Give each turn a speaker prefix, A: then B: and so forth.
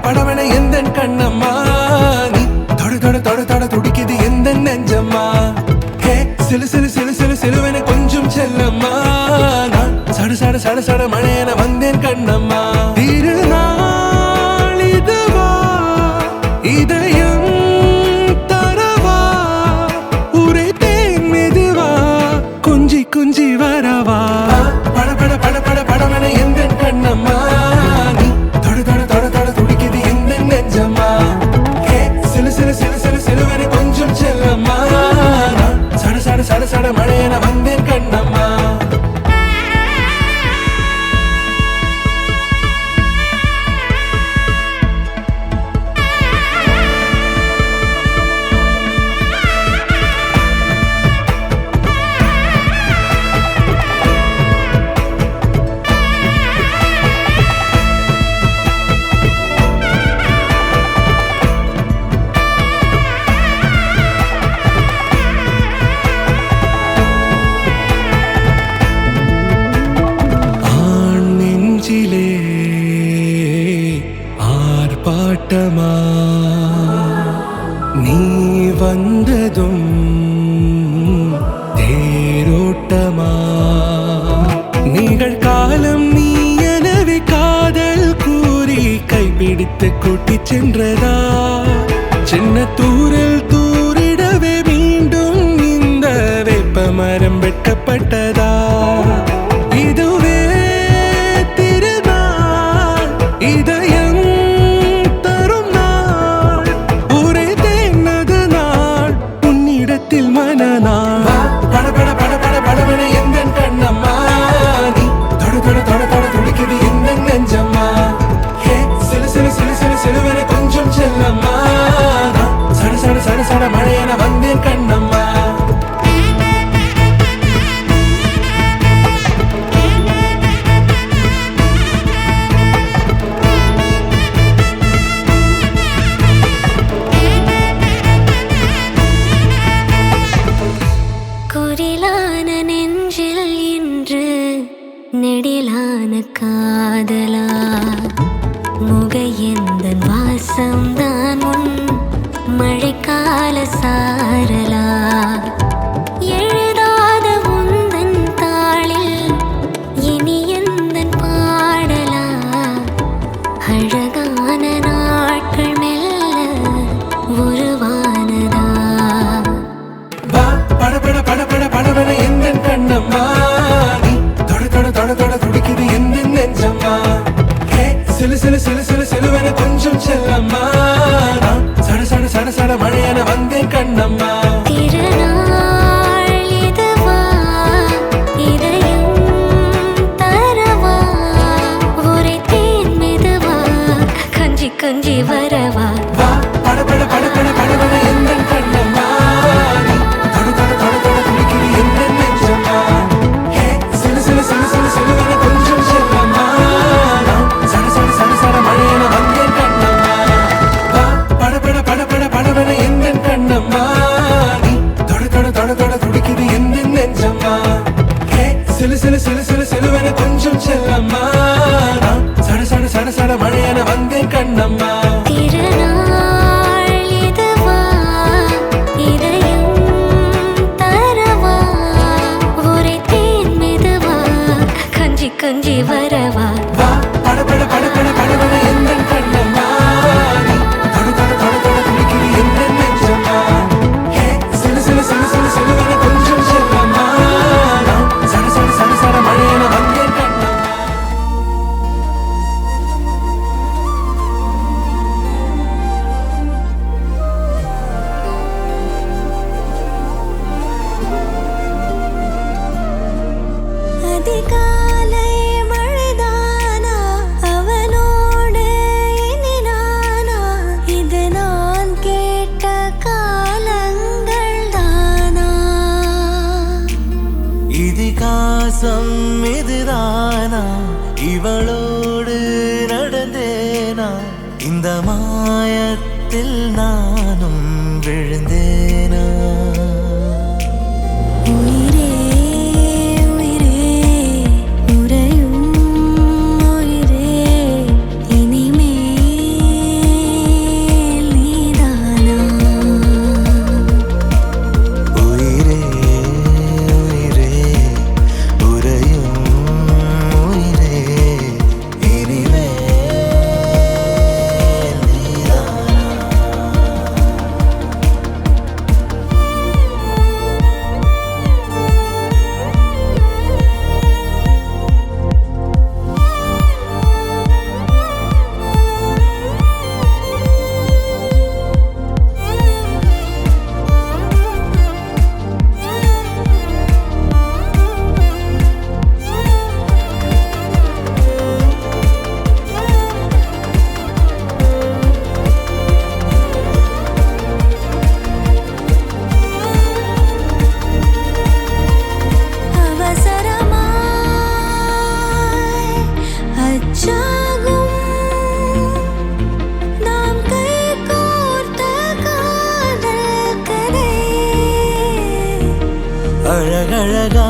A: படவன எந்தன் கண்ணம்மா நீ தொட தொட தொட தொட துடிக்குது எந்த நெஞ்சம்மா ஹே சிலு சிலு சிலு சிலு சிலுவன கொஞ்சம் செல்லம்மா நான் சட சட சட சட மழையன வந்தேன் கண்ணம்மா திருநாள் இதுவா இதயம் தரவா உரைத்தேன் மெதுவா குஞ்சி குஞ்சி வரவா பட பட பட பட படவன எந்தன் கண்ணம்மா சட சட மழையன வந்தேன் கண்ணம்மா ஆர்ப்பாட்டமா நீ வந்ததும் தேரோட்டமா நிகழ்காலம் நீ எனவே காதல் கூறி கைப்பிடித்து கூட்டிச் சென்றதா சின்ன தூரல் தூரிடவே மீண்டும் இந்த வேப்ப மரம் வெட்டப்பட்டதா இதுவே திருநாள் இதயம் தரும் நாள் உரைத்தேனது நாள் உன்னிடத்தில் மனநாள் பட பட பட பட படவன எந்தன் கண்ணம்மா நீ தொட தொட தொட தொட துடிக்குது எந்த நெஞ்சம்மா ஹே சிலு சிலு சிலு சிலு சிலுவன கொஞ்சம் செல்லம்மா சட சட சட சட மழையன வந்தேன் கண்ணம்மா
B: குரிலான நெஞ்சில் இன்று நெடிலான காதலா முகையந்தன் வாசம்தான் உன் மழைக்கால சாரலா எழுதாத உந்தன் தாளில் இனி எந்தன் பாடலா அழகான நாட்கள் மெல்ல உருவானதா
A: பட பட பட பட படவன எந்தன் கண்ணம்மா நீ தொட தொட தொட தொட துடிக்குது எந்த நெஞ்சம்மா ஹே சிலு சிலு சிலு சிலு சிலுவன கொஞ்சம் செல்லம்மா நான் சட சட சட சட மழையன வந்தேன் கண்ணம்மா
B: திருநாள் இதுவா இதயம் தரவா உரைத்தேன் மெதுவா கொஞ்சி கொஞ்சி வரவா
A: பட பட பட பட படவன எந்தன் கண்ணம்மா நீ தொட தொட தொட தொட துடிக்குது எந்த நெஞ்சம்மா ஹே சிலு சிலு சிலு சிலு சிலுவன கொஞ்சம் செல்லம்மா நான் சட சட சட சட மழையன வந்தேன் கண்ணம்மா பட பட பட பட படவன எந்தன் கண்ணம்மா
C: சுவாசம் இதுதானா இவளோடு நடந்தேனா இந்த மாயத்தில் நானும் விழுந்தேனா
B: உயிரே உயிரே உறையும் உயிரே இனிமேல் நீதானா
C: உயிரே உயிரே உறையும் உயிரே இனிமேல் நீதானா அவசரமாய் அச்சாகும் நாம் கைகோர்த்த காதல் கதை அழகழகா